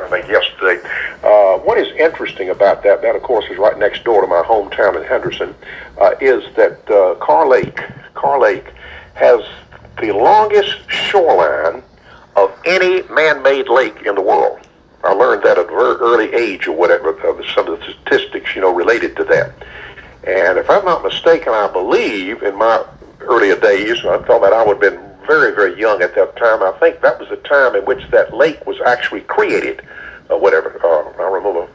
I think yesterday. What is interesting about that of course is right next door to my hometown in Henderson, is that Carr Lake has the longest shoreline of any man-made lake in the world. I learned that at a very early age or whatever, some of the statistics, related to that. And if I'm not mistaken, I believe in my earlier days, I thought that I would have been very, very young at that time. I think that was the time in which that lake was actually created, whatever. I remember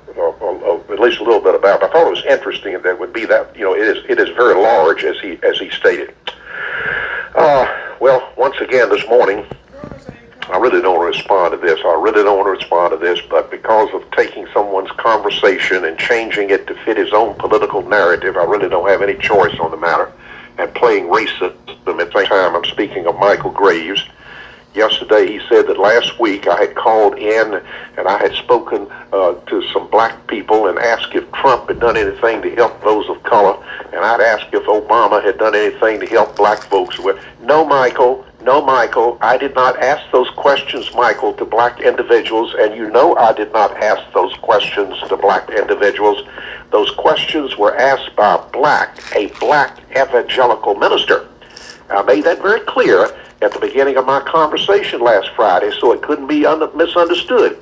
at least a little bit about it. I thought it was interesting that it would be that, it is very large, as he stated. Well, once again this morning, I really don't want to respond to this, but because of taking someone's conversation and changing it to fit his own political narrative, I really don't have any choice on the matter. And playing racism at the same time, I'm speaking of Michael Graves. Yesterday he said that last week I had called in and I had spoken to some black people and asked if Trump had done anything to help those of color, and I'd asked if Obama had done anything to help black folks. No, Michael, I did not ask those questions, Michael, to black individuals, and I did not ask those questions to black individuals. Those questions were asked by a black evangelical minister. I made that very clear at the beginning of my conversation last Friday, so it couldn't be misunderstood.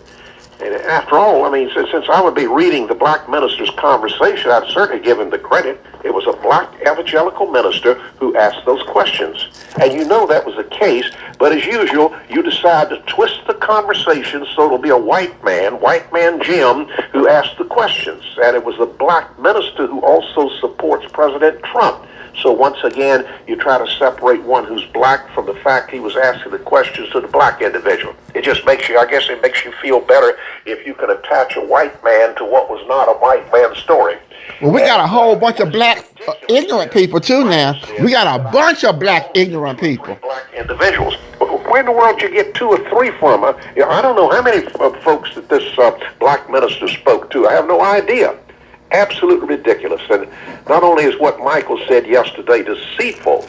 And after all, since I would be reading the black minister's conversation, I'd certainly give him the credit. It was a black evangelical minister who asked those questions. And that was the case, but as usual, you decide to twist the conversation so it'll be a white man Jim, who asked the questions. And it was the black minister who also supports President Trump. So once again, you try to separate one who's black from the fact he was asking the questions to the black individual. It just makes you feel better if you can attach a white man to what was not a white man's story. Well, we got a whole bunch of black ignorant people too now. We got a bunch of black ignorant people. Black individuals. Where in the world did you get 2 or 3 from? I don't know how many folks that this black minister spoke to. I have no idea. Absolutely ridiculous. And not only is what Michael said yesterday deceitful,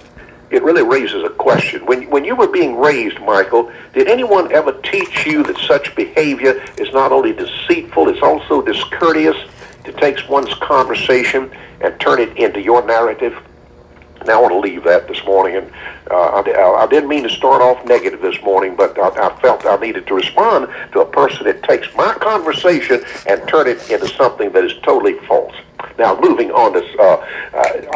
it really raises a question. When you were being raised, Michael, did anyone ever teach you that such behavior is not only deceitful, it's also discourteous, to take one's conversation and turn it into your narrative? Now I want to leave that this morning, and I didn't mean to start off negative this morning, but I felt I needed to respond to a person that takes my conversation and turn it into something that is totally false. Now, moving on to,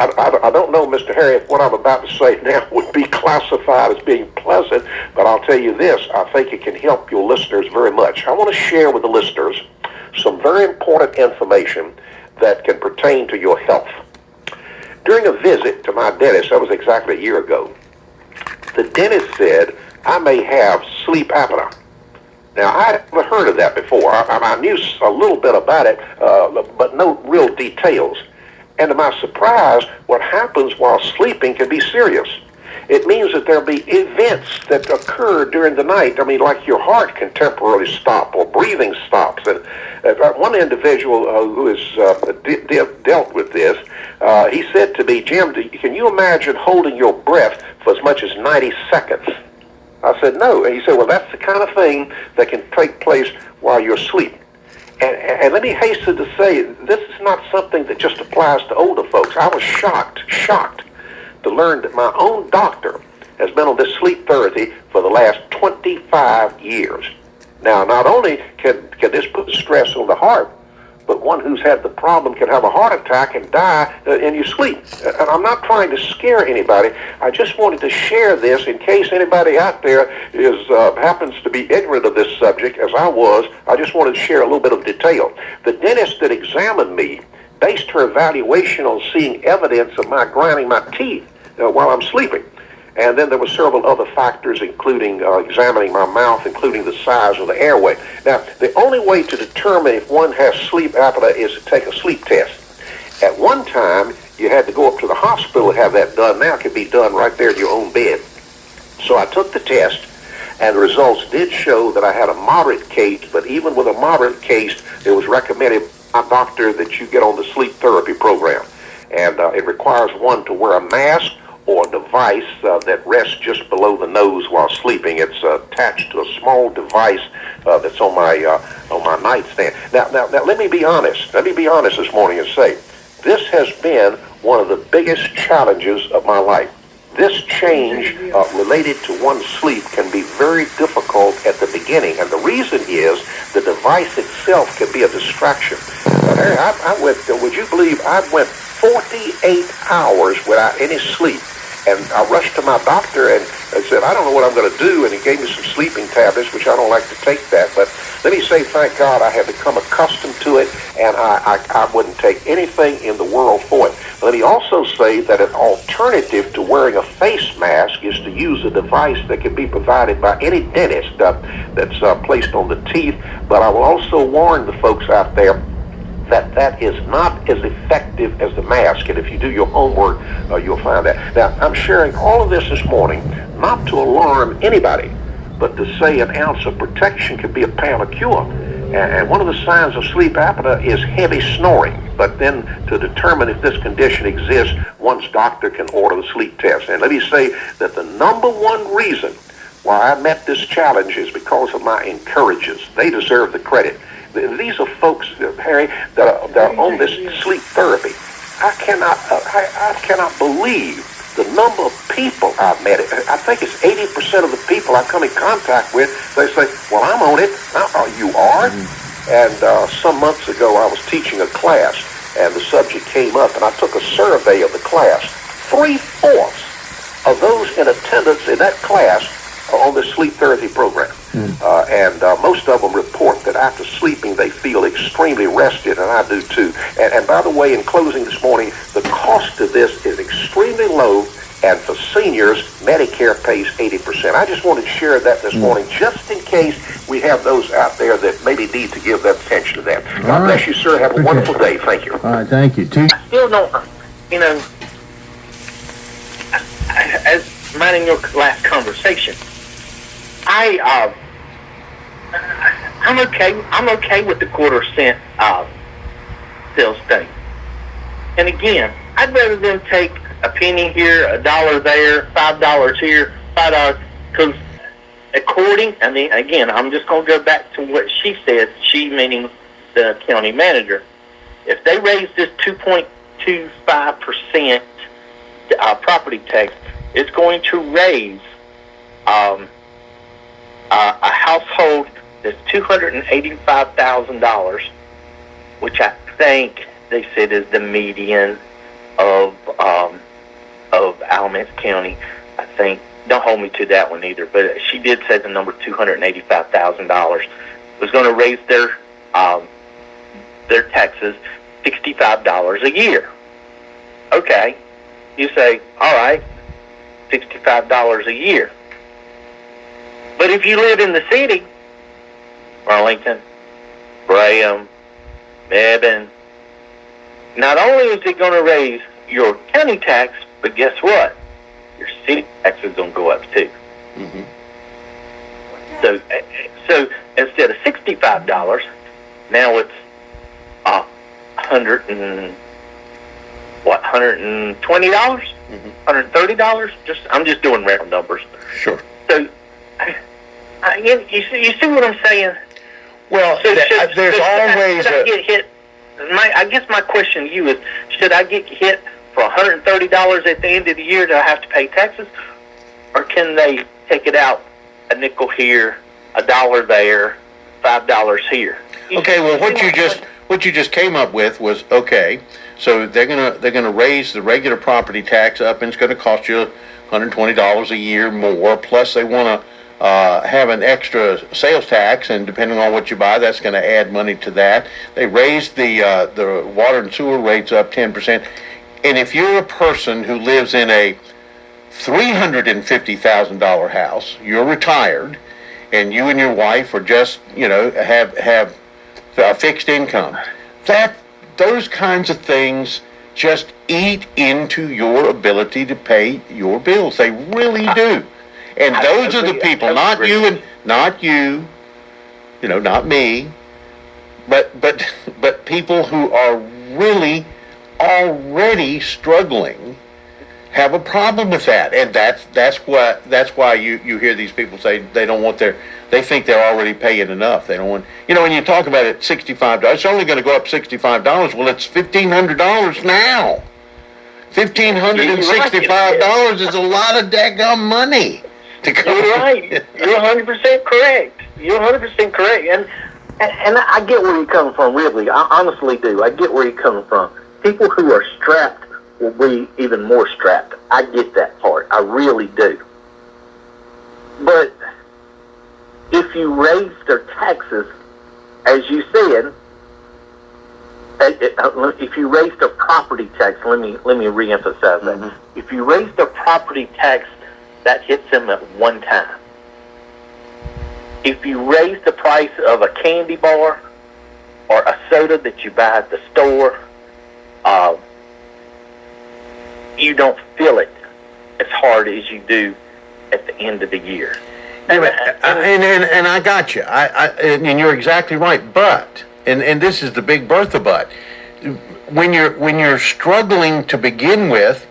I don't know, Mr. Harry, if what I'm about to say now would be classified as being pleasant, but I'll tell you this, I think it can help your listeners very much. I want to share with the listeners some very important information that can pertain to your health. During a visit to my dentist, that was exactly a year ago, the dentist said I may have sleep apnea. Now, I had never heard of that before. I knew a little bit about it, but no real details. And to my surprise, what happens while sleeping can be serious. It means that there'll be events that occur during the night. Like your heart can temporarily stop or breathing stops. And one individual who has dealt with this, he said to me, Jim, can you imagine holding your breath for as much as 90 seconds? I said, no. And he said, well, that's the kind of thing that can take place while you're asleep. And let me hasten to say, this is not something that just applies to older folks. I was shocked to learn that my own doctor has been on this sleep therapy for the last 25 years. Now, not only can this put stress on the heart, but one who's had the problem can have a heart attack and die in your sleep. And I'm not trying to scare anybody. I just wanted to share this in case anybody out there happens to be ignorant of this subject, as I was. I just wanted to share a little bit of detail. The dentist that examined me based her evaluation on seeing evidence of my grinding my teeth while I'm sleeping. And then there were several other factors, including examining my mouth, including the size of the airway. Now, the only way to determine if one has sleep apnea is to take a sleep test. At one time, you had to go up to the hospital to have that done. Now it can be done right there in your own bed. So I took the test, and the results did show that I had a moderate case, but even with a moderate case, it was recommended by my doctor that you get on the sleep therapy program. And it requires one to wear a mask or a device that rests just below the nose while sleeping. It's attached to a small device that's on my nightstand. Now, let me be honest. Let me be honest this morning and say, this has been one of the biggest challenges of my life. This change related to one's sleep can be very difficult at the beginning, and the reason is the device itself can be a distraction. Harry, I went, would you believe, I went 48 hours without any sleep. And I rushed to my doctor and said, I don't know what I'm going to do. And he gave me some sleeping tablets, which I don't like to take that. But let me say, thank God, I have become accustomed to it, and I wouldn't take anything in the world for it. Let me also say that an alternative to wearing a face mask is to use a device that can be provided by any dentist that's placed on the teeth. But I will also warn the folks out there that is not as effective as the mask, and if you do your homework, you'll find that. Now, I'm sharing all of this morning not to alarm anybody, but to say an ounce of protection can be a pound of cure. And one of the signs of sleep apnea is heavy snoring. But then to determine if this condition exists, one's doctor can order the sleep test. And let me say that the number one reason why I met this challenge is because of my encouragers. They deserve the credit. These are folks, Harry, that are on this sleep therapy. I cannot believe the number of people I've met. I think it's 80% of the people I come in contact with, they say, well, I'm on it. You are? And some months ago, I was teaching a class, and the subject came up, and I took a survey of the class. 3/4 of those in attendance in that class are on this sleep therapy program. And most of them report that after sleeping, they feel extremely rested, and I do too. And by the way, in closing this morning, the cost of this is extremely low, and for seniors, Medicare pays 80%. I just wanted to share that this morning, just in case we have those out there that maybe need to give that attention to that. God bless you, sir. Have a wonderful day. Thank you. All right, thank you. I still don't, as minding your last conversation, I'm okay with the quarter-cent sales thing. And again, I'd rather them take a penny here, $1 there, $5 here, $5, because again, I'm just going to go back to what she said, she meaning the county manager. If they raise this 2.25% property tax, it's going to raise a household that's $285,000, which I think they said is the median of Alamance County. I think, don't hold me to that one either, but she did say the number $285,000 was going to raise their taxes $65 a year. Okay, you say, all right, $65 a year. But if you live in the city, Burlington, Graham, Mebane, not only is it going to raise your county tax, but guess what? Your city tax is going to go up too. Mm-hmm. So instead of $65, now it's $120? Mm-hmm. $130? I'm just doing round numbers. Sure. So you see what I'm saying? Well, there's always should I get hit? I guess my question to you is: should I get hit for $130 at the end of the year? Do I have to pay taxes, or can they take it out a nickel here, $1 there, $5 here? okay. Well, what you just came up with was okay. So they're gonna raise the regular property tax up, and it's going to cost you $120 a year more. Plus, they want to have an extra sales tax, and depending on what you buy, that's going to add money to that. They raised the water and sewer rates up 10%. And if you're a person who lives in a $350,000 house, you're retired, and you and your wife are just have a fixed income, those kinds of things just eat into your ability to pay your bills. They really do. And those are the people, not you, not me, but people who are really already struggling have a problem with that. And that's why you hear these people say they don't want their they think they're already paying enough. They don't want, when you talk about it, $65, it's only going to go up $65. Well, it's $1,500 now. $1,565 is a lot of daggone money to come. You're right. You're 100% correct. You're 100% correct. And I get where you're coming from, really. I honestly do. I get where you're coming from. People who are strapped will be even more strapped. I get that part. I really do. But if you raise their taxes, as you said, if you raise their property tax, let me reemphasize that. Mm-hmm. If you raise their property tax, that hits them at one time. If you raise the price of a candy bar or a soda that you buy at the store, you don't feel it as hard as you do at the end of the year. And I got you. And you're exactly right. But, and this is the big Bertha but, when you're struggling to begin with,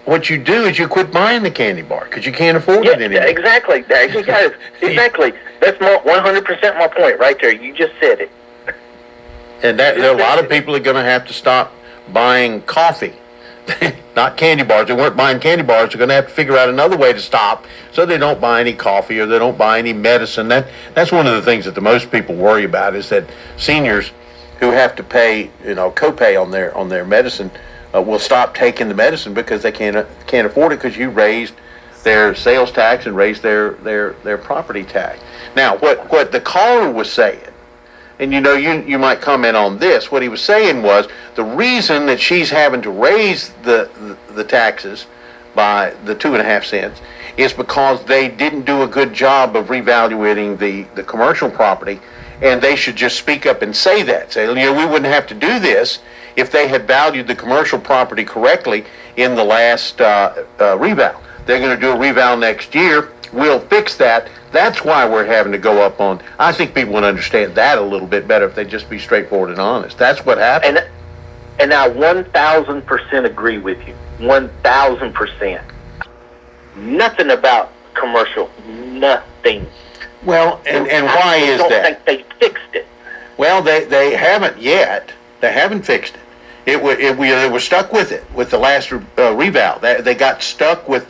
what you do is you quit buying the candy bar because you can't afford it anymore. Exactly. Exactly. That's 100% my point right there. You just said it. And there are a lot of people that are going to have to stop buying coffee, not candy bars. They weren't buying candy bars. They're going to have to figure out another way to stop so they don't buy any coffee or they don't buy any medicine. That's one of the things that the most people worry about is that seniors who have to pay, copay on their medicine will stop taking the medicine because they can't afford it because you raised their sales tax and raised their property tax. Now, what the caller was saying, and you might comment on this, what he was saying was the reason that she's having to raise the taxes by the 2.5 cents is because they didn't do a good job of revaluating the commercial property, and they should just speak up and say that. Say, we wouldn't have to do this if they had valued the commercial property correctly in the last reval. They're going to do a reval next year. We'll fix that. That's why we're having to go up on. I think people would understand that a little bit better if they just be straightforward and honest. That's what happened. And I 1,000% agree with you. 1,000%. Nothing about commercial. Nothing. Well, and why is that? I don't think they fixed it. Well, they haven't yet. They haven't fixed it. They were stuck with it with the last reval. They got stuck with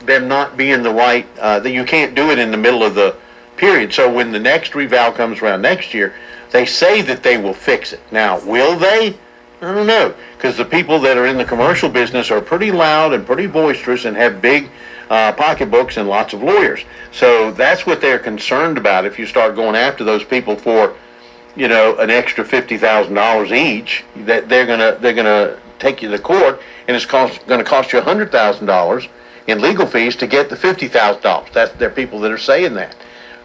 them not being the right. That you can't do it in the middle of the period. So when the next reval comes around next year, they say that they will fix it. Now, will they? I don't know, because the people that are in the commercial business are pretty loud and pretty boisterous and have big pocketbooks and lots of lawyers. So that's what they're concerned about. If you start going after those people for an extra $50,000 each, that they're gonna take you to court, and it's going to cost you $100,000 in legal fees to get the $50,000. There are people that are saying that.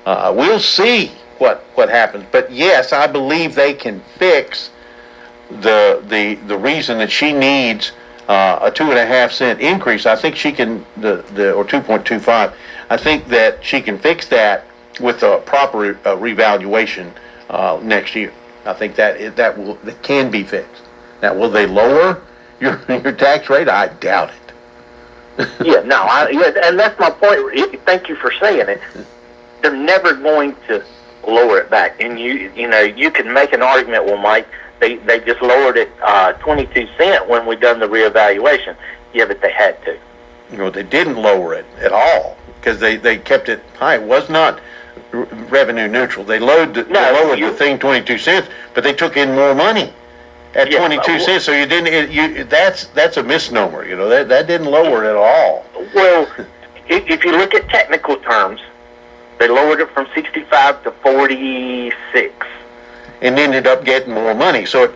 We'll see what happens, but yes, I believe they can fix the reason that she needs a 2.5 cent increase. I think she can or 2.25. I think that she can fix that with a proper revaluation next year. I think that can be fixed. Now, will they lower your tax rate? I doubt it. And that's my point. Thank you for saying it. They're never going to lower it back. And you can make an argument. Well, Mike, they just lowered it 22 cents when we done the reevaluation. Yeah, but they had to. They didn't lower it at all because they kept it high. It was not revenue neutral. They lowered the thing 22 cents, but they took in more money at 22 cents. So you didn't. That's a misnomer. That didn't lower it at all. Well, if you look at technical terms, they lowered it from 65 to 46. And ended up getting more money. So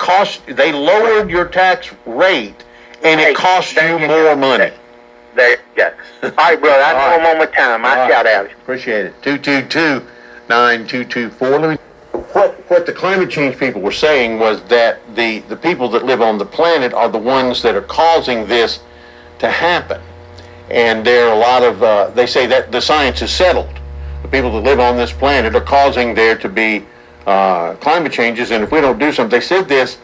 they lowered your tax rate, and it cost you more money. There you go. All right, brother, I know I'm on my time. I shout out. Appreciate it. 222-9224. What the climate change people were saying was that the people that live on the planet are the ones that are causing this to happen. And there are a lot of, they say that the science is settled. The people that live on this planet are causing there to be climate changes, and if we don't do something, they said this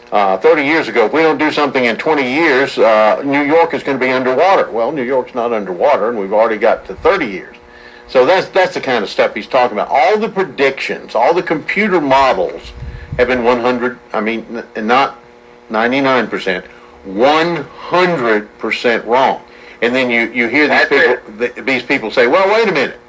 30 years ago, if we don't do something in 20 years, New York is going to be underwater. Well, New York's not underwater, and we've already got to 30 years. So that's the kind of stuff he's talking about. All the predictions, all the computer models have been 100, I mean, not 99%, 100% wrong. And then you hear these people say, well, wait a minute.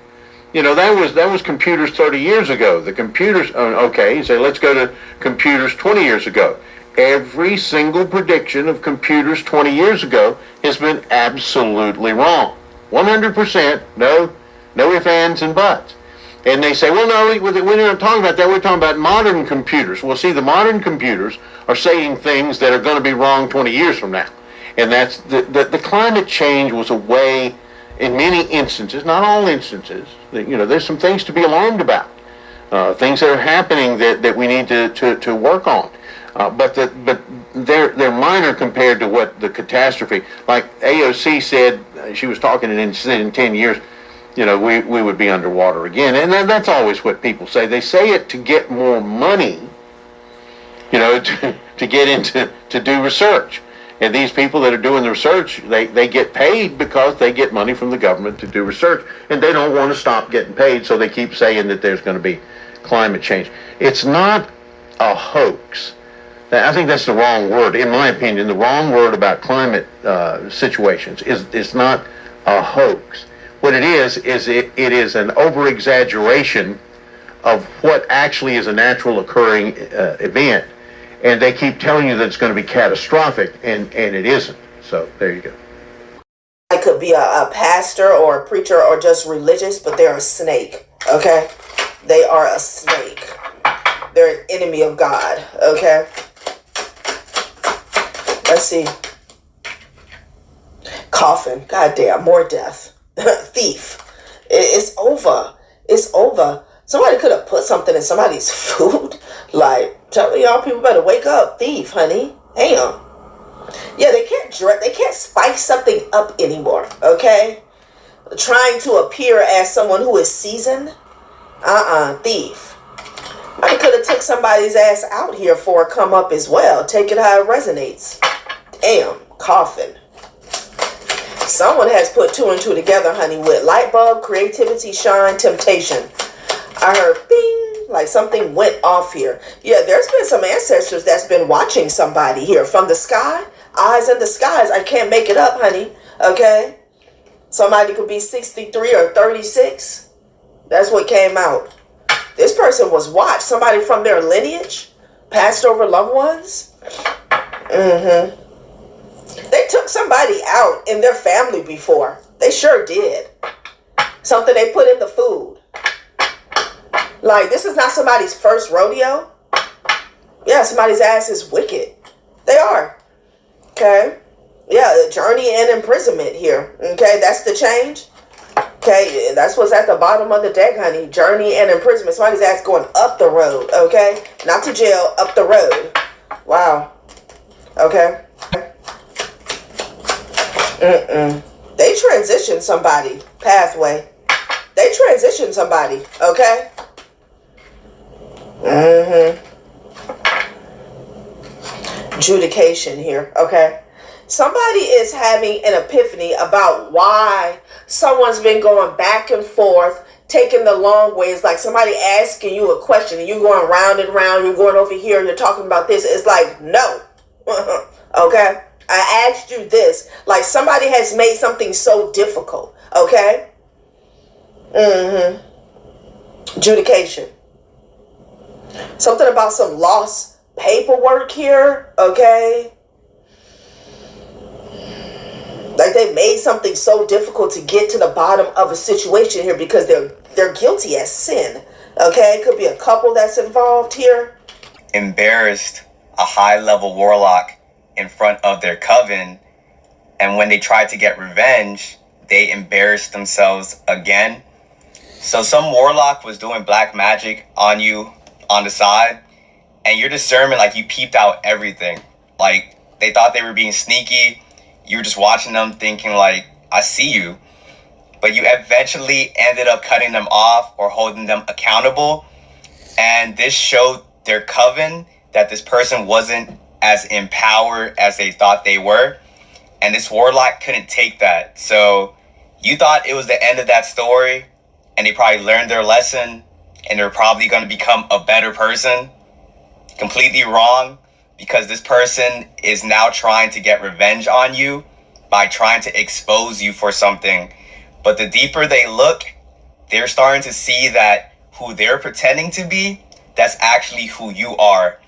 You know, that was computers 30 years ago. The computers, okay, you say, let's go to computers 20 years ago. Every single prediction of computers 20 years ago has been absolutely wrong. 100%, no ifs, ands, and buts. And they say, well, no, we're not talking about that. We're talking about modern computers. Well, see, the modern computers are saying things that are going to be wrong 20 years from now. And that's the climate change was a way, in many instances, not all instances, you know, there's some things to be alarmed about. Things that are happening that we need to work on. But they're minor compared to what the catastrophe. Like AOC said, she was talking and said in 10 years, you know, we would be underwater again. And that's always what people say. They say it to get more money, you know, to get into to do research. And these people that are doing the research, they get paid because they get money from the government to do research. And they don't want to stop getting paid, so they keep saying that there's going to be climate change. It's not a hoax. I think that's the wrong word. In my opinion, the wrong word about climate situations is not a hoax. What it is it is an over-exaggeration of what actually is a natural occurring event. And they keep telling you that it's going to be catastrophic, and it isn't. So there you go. I could be a pastor or a preacher or just religious, but they're a snake, okay? They are a snake. They're an enemy of God, okay? Let's see. Coffin. Goddamn, more death. Thief. It's over. It's over. Somebody could have put something in somebody's food. Like, telling y'all people better wake up. Thief, honey. Damn. Yeah, they can't spice something up anymore, okay? Trying to appear as someone who is seasoned. Thief. I could have took somebody's ass out here for a come up as well. Take it how it resonates. Damn. Coffin. Someone has put two and two together, honey, with light bulb, creativity, shine, temptation. I heard bing, like something went off here. Yeah, there's been some ancestors that's been watching somebody here from the sky. Eyes in the skies. I can't make it up, honey. Okay? Somebody could be 63 or 36. That's what came out. This person was watched. Somebody from their lineage. Passed over loved ones. Mm-hmm. They took somebody out in their family before. They sure did. Something they put in the food. Like, this is not somebody's first rodeo. Yeah, somebody's ass is wicked. They are. Okay? Yeah, the journey and imprisonment here. Okay, that's the change. Okay, that's what's at the bottom of the deck, honey. Journey and imprisonment. Somebody's ass going up the road. Okay? Not to jail, up the road. Wow. Okay? They transitioned somebody. Pathway. They transitioned somebody. Okay? Adjudication here. Okay? Somebody is having an epiphany about why someone's been going back and forth, taking the long way. It's like somebody asking you a question and you're going round and round, you're going over here, you're talking about this. It's like, no. Okay? I asked you this. Like, somebody has made something so difficult. Okay? Adjudication. Something about some lost paperwork here. Okay? Like, they made something so difficult to get to the bottom of a situation here because they're guilty as sin. Okay? It could be a couple that's involved here. Embarrassed a high-level warlock in front of their coven, and when they tried to get revenge, they embarrassed themselves again. So some warlock was doing black magic on you on the side, and your discernment, like, you peeped out everything. Like, they thought they were being sneaky. You were just watching them thinking, like, I see you. But you eventually ended up cutting them off or holding them accountable. And this showed their coven that this person wasn't as in power as they thought they were. And this warlock couldn't take that. So you thought it was the end of that story, and they probably learned their lesson and they're probably going to become a better person. Completely wrong, because this person is now trying to get revenge on you by trying to expose you for something. But the deeper they look, they're starting to see that who they're pretending to be, that's actually who you are.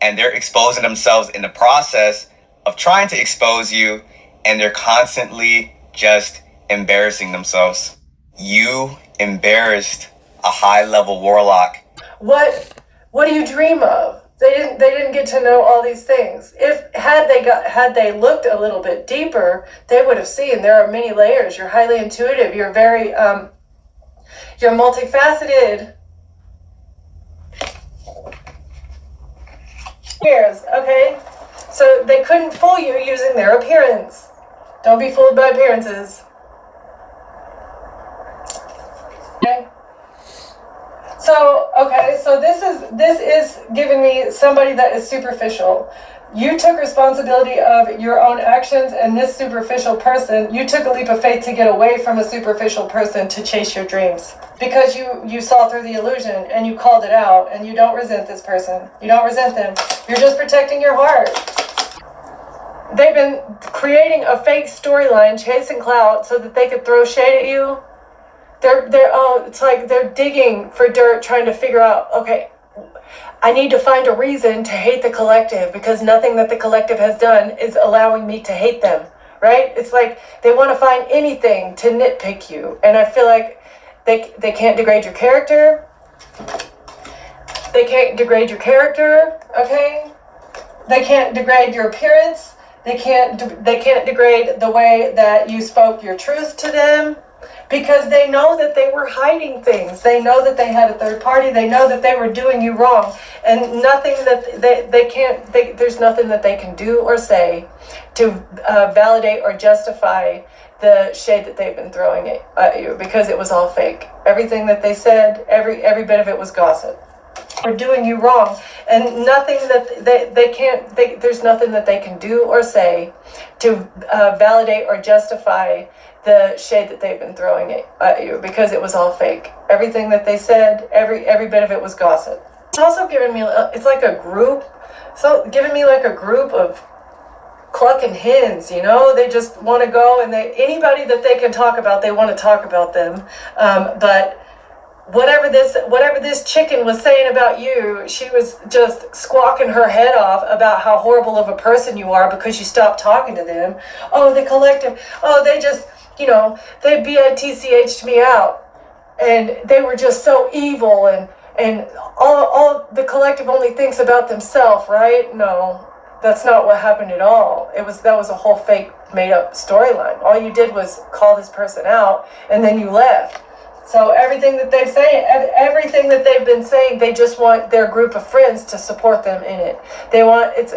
And they're exposing themselves in the process of trying to expose you, and they're constantly just embarrassing themselves. You embarrassed a high-level warlock. What do you dream of? They didn't get to know all these things. Had they looked a little bit deeper, they would have seen there are many layers. You're highly intuitive. You're very you're multifaceted. Okay? So they couldn't fool you using their appearance. Don't be fooled by appearances. Okay? So this is giving me somebody that is superficial. You took responsibility of your own actions, and this superficial person, you took a leap of faith to get away from a superficial person to chase your dreams. Because you saw through the illusion and you called it out, and you don't resent this person. You don't resent them. You're just protecting your heart. They've been creating a fake storyline, chasing clout, so that they could throw shade at you. It's like they're digging for dirt, trying to figure out, okay, I need to find a reason to hate the collective, because nothing that the collective has done is allowing me to hate them, right? It's like they want to find anything to nitpick you. And I feel like they can't degrade your character. They can't degrade your character, okay? They can't degrade your appearance. They can't degrade the way that you spoke your truth to them. Because they know that they were hiding things. They know that they had a third party. They know that they were doing you wrong. And nothing that there's nothing that they can do or say to validate or justify the shade that they've been throwing at you, because it was all fake. Everything that they said, every bit of it was gossip. We're doing you wrong. And nothing that there's nothing that they can do or say to validate or justify the shade that they've been throwing at you, because it was all fake. Everything that they said, every bit of it was gossip. It's also giving me, it's like a group, so giving me like a group of clucking hens, you know? They just want to go, and anybody that they can talk about, they want to talk about them. But whatever this chicken was saying about you, she was just squawking her head off about how horrible of a person you are because you stopped talking to them. Oh, the collective, they just, they BITCH'd me out, and they were just so evil, and all the collective only thinks about themselves, right? No, that's not what happened at all. That was a whole fake, made up storyline. All you did was call this person out, and then you left. So everything that everything that they've been saying, they just want their group of friends to support them in it. They want it's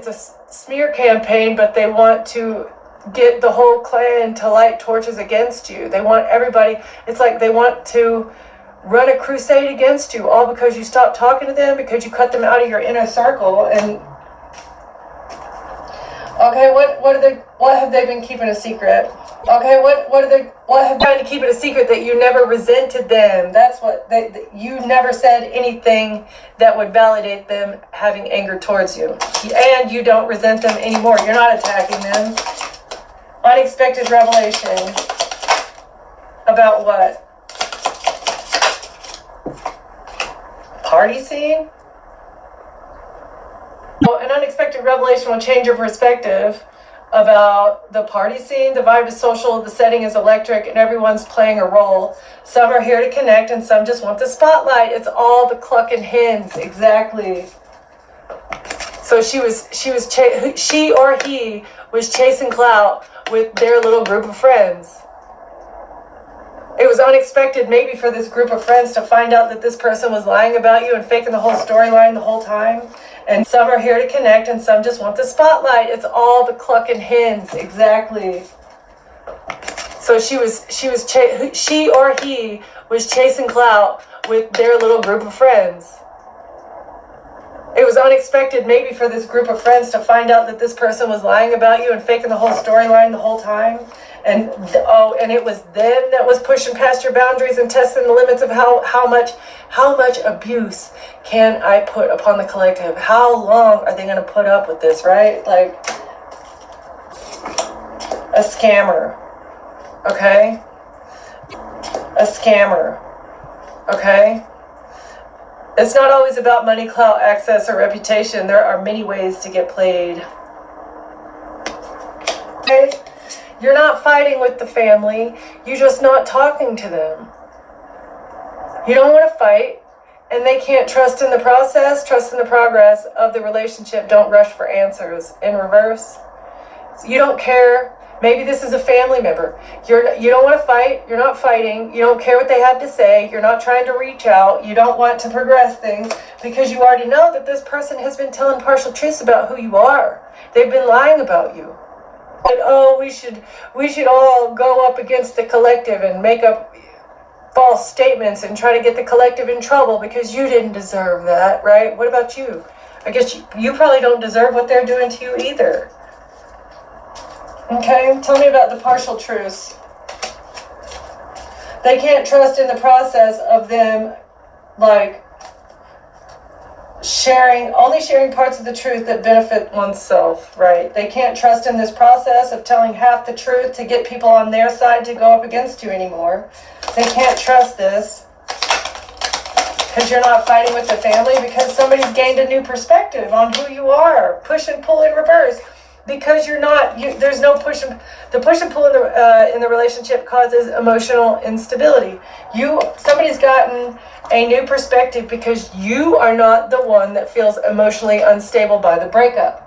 a smear campaign, but they want to get the whole clan to light torches against you. They want everybody, it's like they want to run a crusade against you, all because you stopped talking to them, because you cut them out of your inner circle. And okay, what have they been keeping a secret? Okay, what have trying to keep it a secret that you never resented them? That's what you never said anything that would validate them having anger towards you, and you don't resent them anymore. You're not attacking them. Unexpected revelation about what? Party scene? Well, an unexpected revelation will change your perspective about the party scene. The vibe is social, the setting is electric, and everyone's playing a role. Some are here to connect, and some just want the spotlight. It's all the clucking hens, exactly. So she or he was chasing clout with their little group of friends. It was unexpected maybe for this group of friends to find out that this person was lying about you and faking the whole storyline the whole time. And some are here to connect, and some just want the spotlight. It's all the clucking hens, exactly. So she or he was chasing clout with their little group of friends. It was unexpected maybe for this group of friends to find out that this person was lying about you and faking the whole storyline the whole time. and it was them that was pushing past your boundaries and testing the limits of how much abuse can I put upon the collective? How long are they going to put up with this, right? Like a scammer, okay? A scammer, okay? It's not always about money, clout, access, or reputation. There are many ways to get played. Okay? You're not fighting with the family. You're just not talking to them. You don't want to fight, and they can't trust in the process, trust in the progress of the relationship. Don't rush for answers. In reverse, you don't care. Maybe this is a family member. You don't want to fight. You're not fighting. You don't care what they have to say. You're not trying to reach out. You don't want to progress things because you already know that this person has been telling partial truths about who you are. They've been lying about you. And, oh, we should all go up against the collective and make up false statements and try to get the collective in trouble because you didn't deserve that, right? What about you? I guess you probably don't deserve what they're doing to you either. Okay, tell me about the partial truths. They can't trust in the process of them, like, only sharing parts of the truth that benefit oneself, right? They can't trust in this process of telling half the truth to get people on their side to go up against you anymore. They can't trust this because you're not fighting with the family, because somebody's gained a new perspective on who you are. Push and pull in reverse. Because there's no push and pull in the relationship causes emotional instability. Somebody's gotten a new perspective because you are not the one that feels emotionally unstable by the breakup.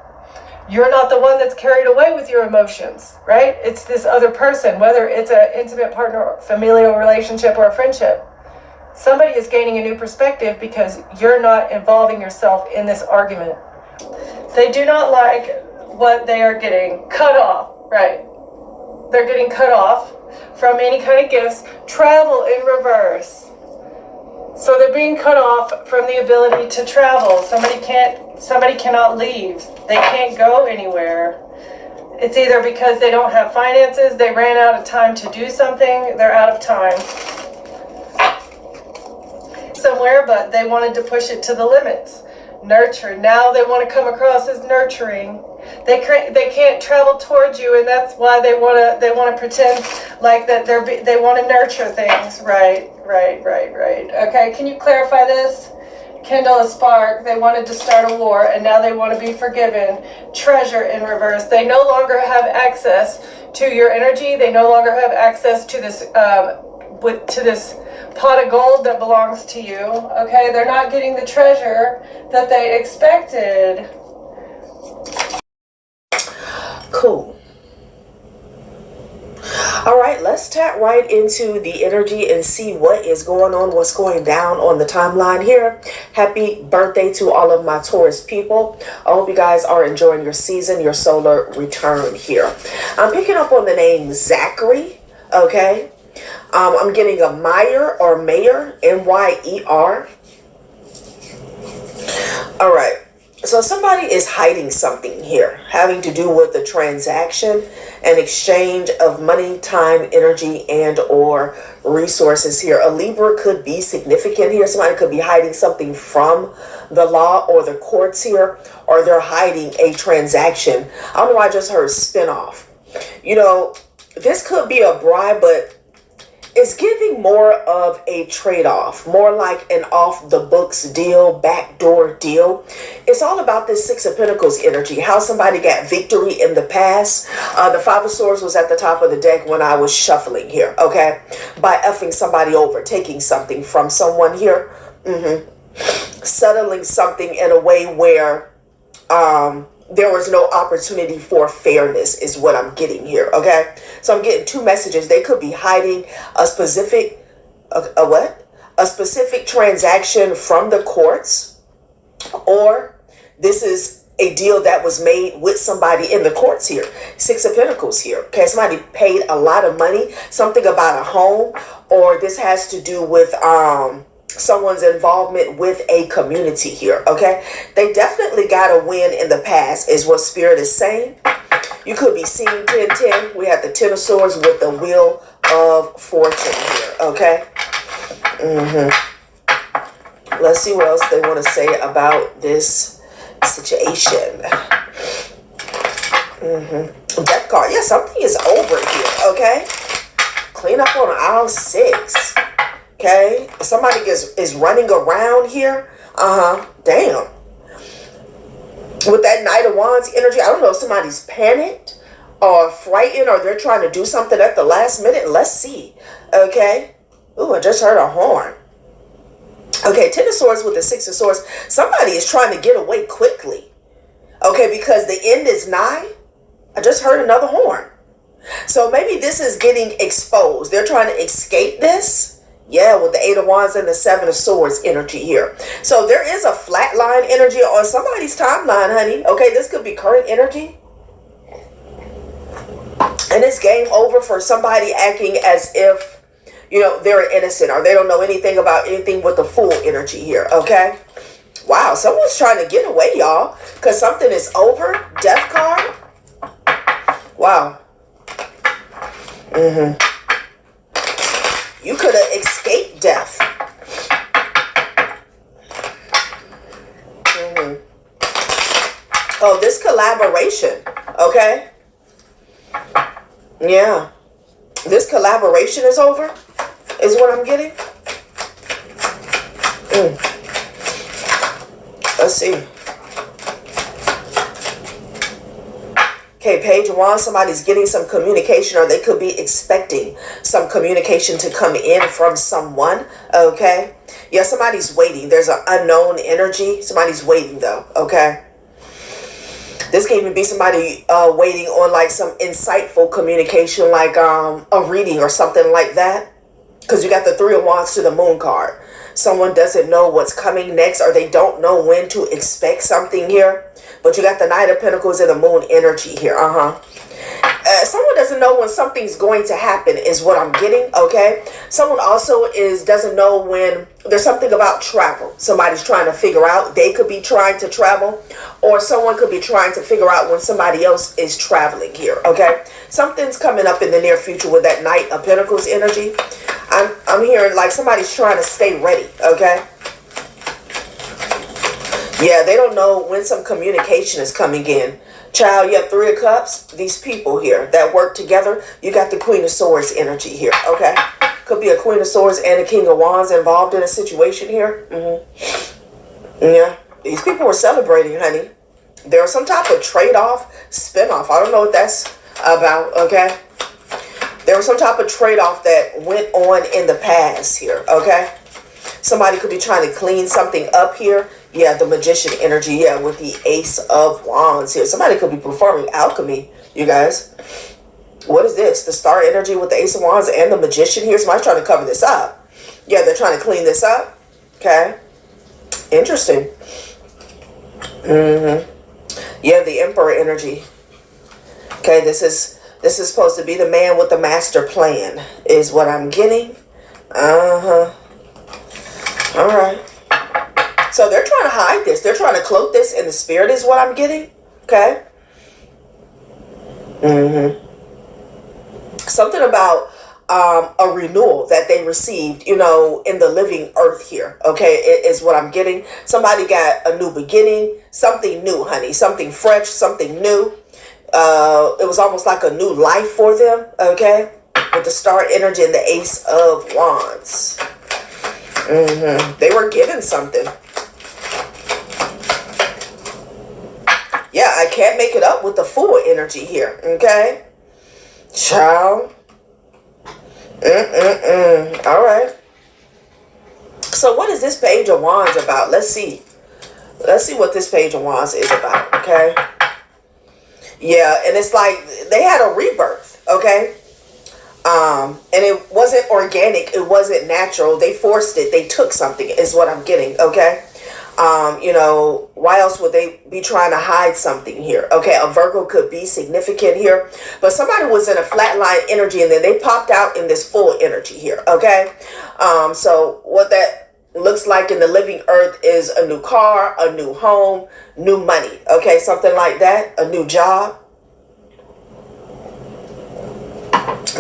You're not the one that's carried away with your emotions, right? It's this other person, whether it's an intimate partner, familial relationship, or a friendship. Somebody is gaining a new perspective because you're not involving yourself in this argument. They do not like what they are getting cut off, right? They're getting cut off from any kind of gifts. Travel in reverse. So they're being cut off from the ability to travel. Somebody cannot leave. They can't go anywhere. It's either because they don't have finances, they ran out of time to do something, they're out of time somewhere, but they wanted to push it to the limits. Nurture. Now they want to come across as nurturing. They can't travel towards you, and that's why they want to pretend like that they want to nurture things. Right. Okay, can you clarify this? Kindle a spark. They wanted to start a war, and now they want to be forgiven. Treasure in reverse. They no longer have access to your energy. They no longer have access to this this pot of gold that belongs to you. Okay, they're not getting the treasure that they expected. Cool. All right, let's tap right into the energy and see what is going on, what's going down on the timeline here. Happy birthday to all of my Taurus people. I hope you guys are enjoying your season, your solar return here. I'm picking up on the name Zachary, okay? I'm getting a Meyer or Mayer, M-Y-E-R. All right. So somebody is hiding something here, having to do with the transaction and exchange of money, time, energy, and or resources here. A Libra could be significant here. Somebody could be hiding something from the law or the courts here, or they're hiding a transaction. I don't know why I just heard spinoff. You know, this could be a bribe, but it's giving more of a trade-off, more like an off-the-books deal, backdoor deal. It's all about this Six of Pentacles energy, how somebody got victory in the past. The Five of Swords was at the top of the deck when I was shuffling here, okay? By effing somebody over, taking something from someone here. Settling something in a way where there was no opportunity for fairness is what I'm getting here, okay? So I'm getting two messages. They could be hiding a specific, a specific transaction from the courts, or this is a deal that was made with somebody in the courts here. Six of Pentacles here, okay? Somebody paid a lot of money, something about a home, or this has to do with someone's involvement with a community here, okay? They definitely got a win in the past is what Spirit is saying. You could be seeing 1010. We have the Ten of Swords with the Wheel of Fortune here, okay? Let's see what else they want to say about this situation. Death card. Yeah, something is over here, okay? Clean up on aisle 6. Okay? Somebody is running around here. Damn. With that Knight of Wands energy, I don't know if somebody's panicked or frightened or they're trying to do something at the last minute. Let's see. Okay? Ooh, I just heard a horn. Okay, Ten of Swords with the Six of Swords. Somebody is trying to get away quickly. Okay, because the end is nigh. I just heard another horn. So maybe this is getting exposed. They're trying to escape this. Yeah, with the Eight of Wands and the Seven of Swords energy here. So there is a flatline energy on somebody's timeline, honey. Okay, this could be current energy. And it's game over for somebody acting as if, you know, they're innocent or they don't know anything about anything with the Fool energy here, okay? Wow, someone's trying to get away, y'all, because something is over. Death card. Wow. You could have escaped death. Oh, this collaboration, okay? Yeah. This collaboration is over, is what I'm getting. Let's see. Okay, Page of Wands, somebody's getting some communication or they could be expecting some communication to come in from someone, okay? Yeah, somebody's waiting. There's an unknown energy. Somebody's waiting though, okay? This can even be somebody waiting on like some insightful communication, like a reading or something like that. Because you got the Three of Wands to the Moon card. Someone doesn't know what's coming next or they don't know when to expect something here. But you got the Knight of Pentacles and the Moon energy here. Someone doesn't know when something's going to happen is what I'm getting, okay? Someone also doesn't know when there's something about travel. Somebody's trying to figure out. They could be trying to travel or someone could be trying to figure out when somebody else is traveling here, okay? Something's coming up in the near future with that Knight of Pentacles energy. I'm hearing like somebody's trying to stay ready, okay? Yeah, they don't know when some communication is coming in. Child, you have Three of Cups. These people here that work together. You got the Queen of Swords energy here, okay? Could be a Queen of Swords and a King of Wands involved in a situation here. Yeah, these people were celebrating, honey. There was some type of trade-off, spin-off. I don't know what that's about, okay? There was some type of trade-off that went on in the past here, okay? Somebody could be trying to clean something up here. Yeah, the Magician energy, yeah, with the Ace of Wands here. Somebody could be performing alchemy, you guys. What is this? The Star energy with the Ace of Wands and the Magician here. Somebody's trying to cover this up. Yeah, they're trying to clean this up. Okay. Interesting. Yeah, the Emperor energy. Okay, this is supposed to be the man with the master plan, is what I'm getting. All right. So they're trying to hide this. They're trying to cloak this in the spirit, is what I'm getting. Okay. Something about a renewal that they received, you know, in the living earth here. Okay, is what I'm getting. Somebody got a new beginning, something new, honey, something fresh, something new. It was almost like a new life for them. Okay, with the Star energy and the Ace of Wands. They were given something. Yeah, I can't make it up with the Fool energy here. Okay, child. All right. So what is this Page of Wands about? Let's see. Let's see what this Page of Wands is about. Okay. Yeah, and it's like they had a rebirth. Okay. And it wasn't organic. It wasn't natural. They forced it. They took something is what I'm getting. Okay. You know, why else would they be trying to hide something here? Okay, a Virgo could be significant here, but somebody was in a flatline energy and then they popped out in this Full energy here. Okay. So what that looks like in the living earth is a new car, a new home, new money. Okay, something like that, a new job.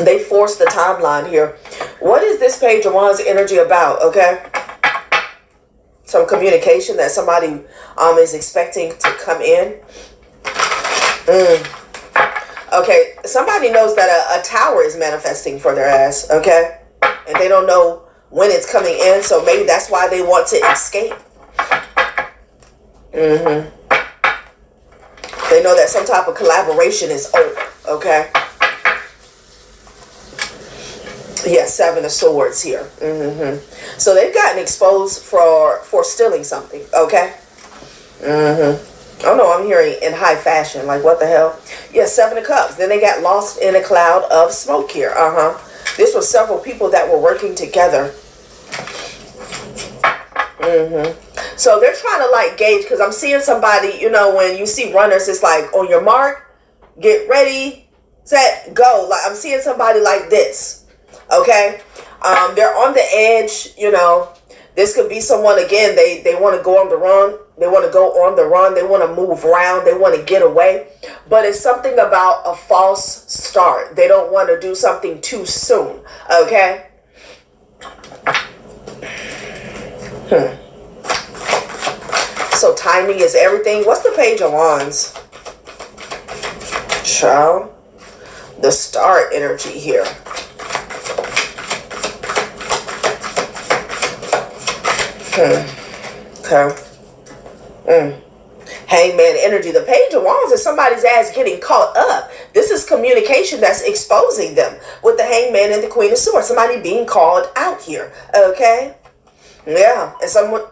They force the timeline here. What is this Page of Wands energy about? Okay. Some communication that somebody is expecting to come in. Okay. Somebody knows that a tower is manifesting for their ass. Okay. And they don't know when it's coming in. So maybe that's why they want to escape. They know that some type of collaboration is over. Okay. Yeah, Seven of Swords here. So they've gotten exposed for stealing something. Okay. Oh no, I'm hearing in high fashion. Like, what the hell? Yeah, Seven of Cups. Then they got lost in a cloud of smoke here. This was several people that were working together. So they're trying to like gauge, because I'm seeing somebody, you know, when you see runners, it's like on your mark, get ready, set, go. Like I'm seeing somebody like this. Okay. They're on the edge, you know. This could be someone, again, they want to go on the run. They want to go on the run. They want to move around. They want to get away. But it's something about a false start. They don't want to do something too soon. Okay. So timing is everything. What's the Page of Wands? Child. The Star energy here. Okay. Hangman energy. The Page of Wands is somebody's ass getting caught up. This is communication that's exposing them with the Hangman and the Queen of Swords. Somebody being called out here. Okay. Yeah. And someone,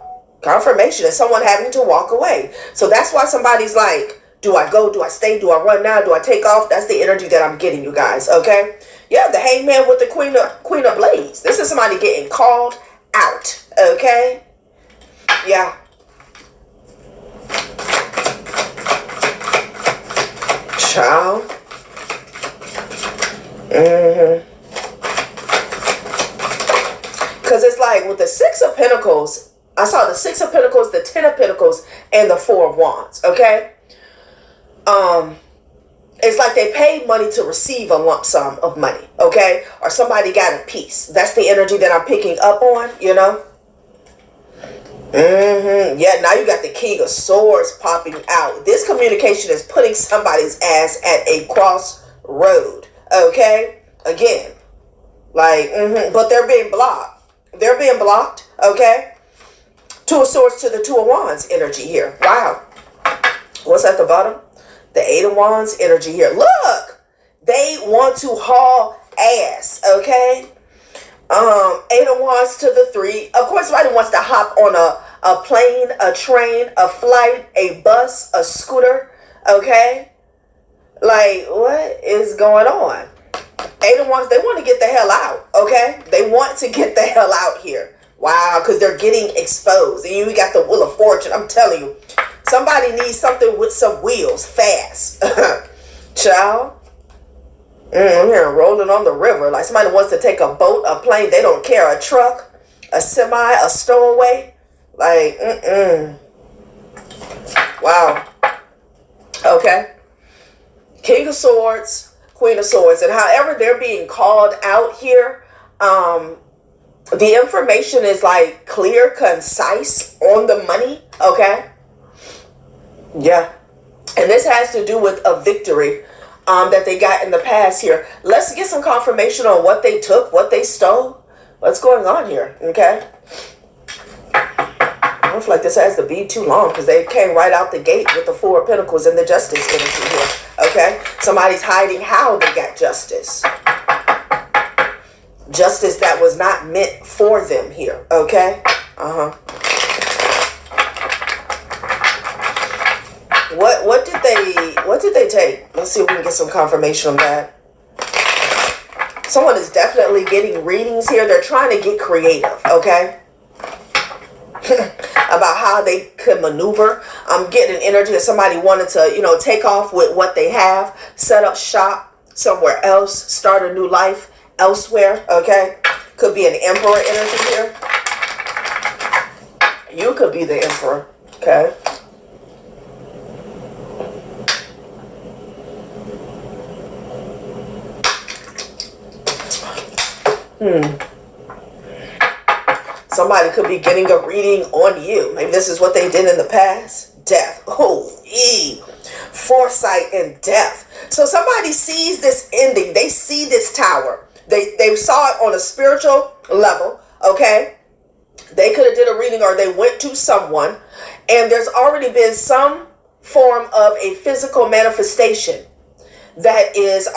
confirmation, and someone having to walk away. So that's why somebody's like, do I go? Do I stay? Do I run now? Do I take off? That's the energy that I'm getting, you guys. Okay. Yeah. The Hangman with the Queen of Blades. This is somebody getting called out. Okay. Yeah. Child. Because it's like with the Six of Pentacles, I saw the Six of Pentacles, the Ten of Pentacles, and the Four of Wands. Okay. It's like they paid money to receive a lump sum of money. Okay. Or somebody got a piece. That's the energy that I'm picking up on, you know. Yeah, now you got the King of Swords popping out. This communication is putting somebody's ass at a crossroad. Okay? Again. Like, but they're being blocked. They're being blocked. Okay? Two of Swords to the Two of Wands energy here. Wow. What's at the bottom? The Eight of Wands energy here. Look! They want to haul ass. Okay? Eight of Wands to the Three. Of course, somebody wants to hop on a plane, a train, a flight, a bus, a scooter. Okay? Like, what is going on? Eight of Wands, they want to get the hell out. Okay? They want to get the hell out here. Wow, because they're getting exposed. And you got the Wheel of Fortune. I'm telling you. Somebody needs something with some wheels. Fast. Child. I'm here rolling on the river. Like somebody wants to take a boat, a plane. They don't care. A truck, a semi, a stowaway. Like, Wow. Okay. King of Swords, Queen of Swords. And however they're being called out here, the information is like clear, concise, on the money. Okay. Yeah. And this has to do with a victory that they got in the past here. Let's get some confirmation on what they took, what they stole. What's going on here? Okay. I don't feel like this has to be too long because they came right out the gate with the Four of Pentacles and the Justice energy here. Okay. Somebody's hiding how they got justice. Justice that was not meant for them here. Okay. What did they take? Let's see if we can get some confirmation on that. Someone is definitely getting readings here. They're trying to get creative, okay? About how they could maneuver. I'm getting energy that somebody wanted to, take off with what they have, set up shop somewhere else, start a new life elsewhere, okay? Could be an Emperor energy here. You could be the Emperor, okay? Somebody could be getting a reading on you. Maybe this is what they did in the past. Death. Oh, foresight and death. So somebody sees this ending. They see this tower. They saw it on a spiritual level. Okay. They could have did a reading, or they went to someone, and there's already been some form of a physical manifestation that is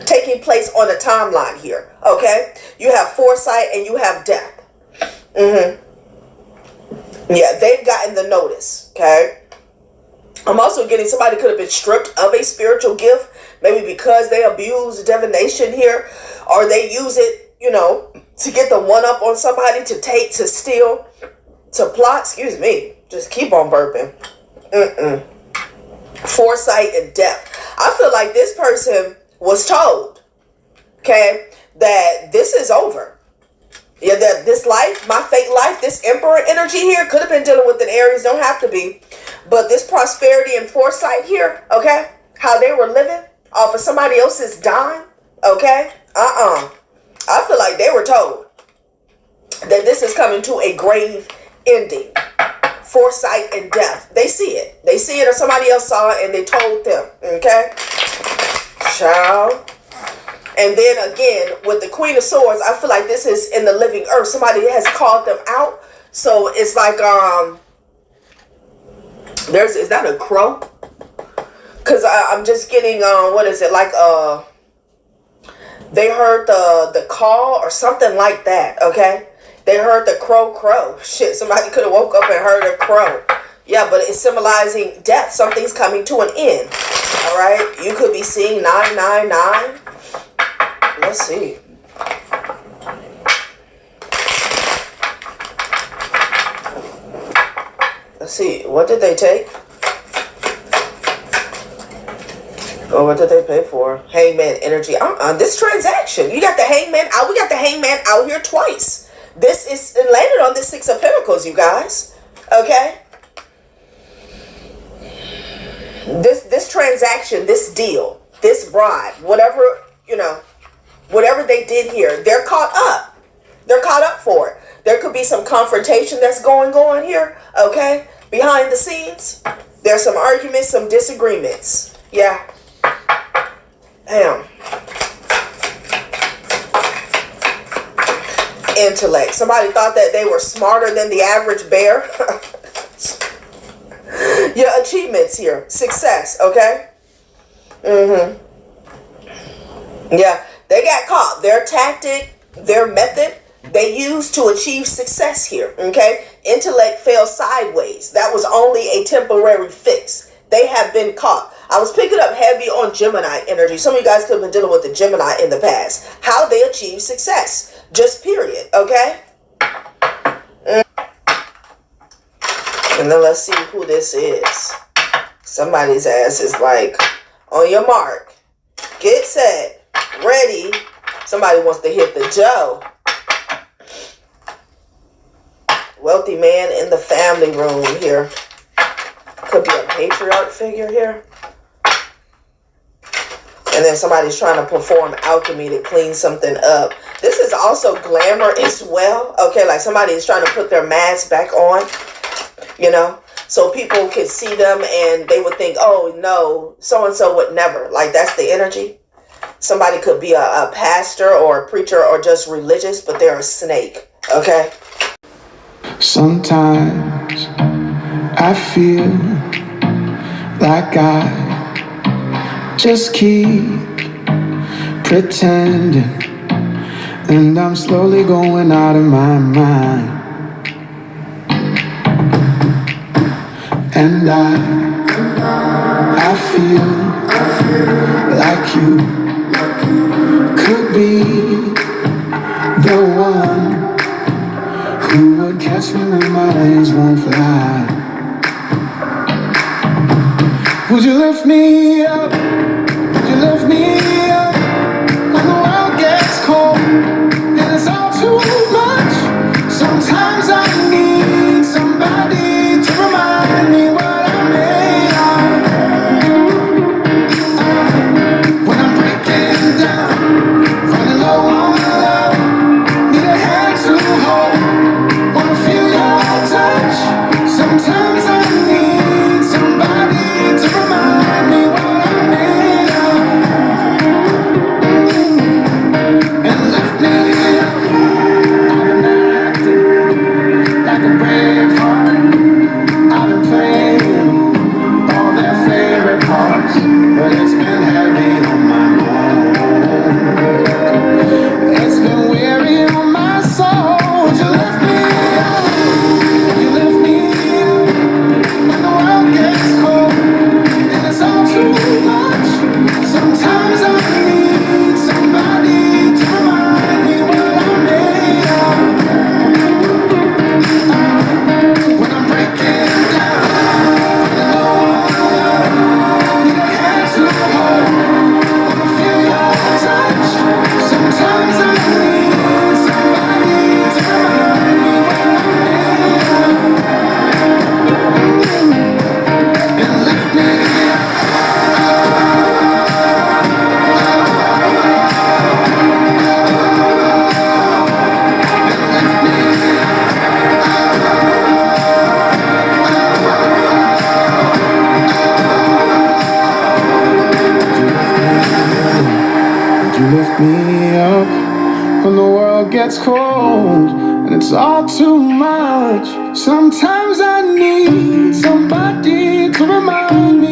taking place on a timeline here. Okay, you have foresight and you have death. Yeah, they've gotten the notice. Okay, I'm also getting somebody could have been stripped of a spiritual gift, maybe because they abuse divination here, or they use it, you know, to get the one up on somebody, to take, to steal, to plot. Excuse me, just keep on burping. Foresight and death. I feel like this person was told, okay, that this is over. Yeah, that this life, my fake life, this emperor energy here, could have been dealing with an Aries, don't have to be. But this prosperity and foresight here, okay, how they were living off of somebody else's dime, okay, I feel like they were told that this is coming to a grave ending. Foresight and death. They see it. They see it, or somebody else saw it and they told them. Okay? Child. And then again, with the Queen of Swords, I feel like this is in the living earth. Somebody has called them out. So it's like, is that a crow? Because I'm just getting, what is it? Like, they heard the call or something like that. Okay? They heard the crow. Shit, somebody could have woke up and heard a crow. Yeah, but it's symbolizing death. Something's coming to an end. All right? You could be seeing 999. Let's see. Let's see. What did they take? Oh, what did they pay for? Hangman energy. This transaction. You got the hangman out. We got the hangman out here twice. This is landed on the Six of Pentacles, you guys. Okay? This transaction, this deal, this bribe, whatever, you know, whatever they did here, they're caught up. They're caught up for it. There could be some confrontation that's going on here, okay? Behind the scenes. There's some arguments, some disagreements. Yeah. Damn. Intellect. Somebody thought that they were smarter than the average bear. Your achievements here. Success, okay? Yeah, they got caught. Their tactic, their method, they used to achieve success here, okay? Intellect fell sideways. That was only a temporary fix. They have been caught. I was picking up heavy on Gemini energy. Some of you guys could have been dealing with the Gemini in the past. How they achieve success. Just period, okay? And then let's see who this is. Somebody's ass is like, on your mark, get set, ready. Somebody wants to hit the dough. Wealthy man in the family room here. Could be a patriarch figure here. And then somebody's trying to perform alchemy to clean something up. This is also glamour as well. Okay, like somebody is trying to put their mask back on, you know, so people could see them and they would think, oh no, so-and-so would never. Like, that's the energy. Somebody could be a pastor or a preacher or just religious, but they're a snake. Okay. Sometimes I feel like I just keep pretending, and I'm slowly going out of my mind. And I feel like you could be the one who would catch me when my wings won't fly. Would you lift me up? Would you lift me up when the world gets cold and it's all too much? Sometimes I need somebody to remind me what I'm made of. When I'm breaking down. when the world gets cold and it's all too much. Sometimes I need somebody to remind me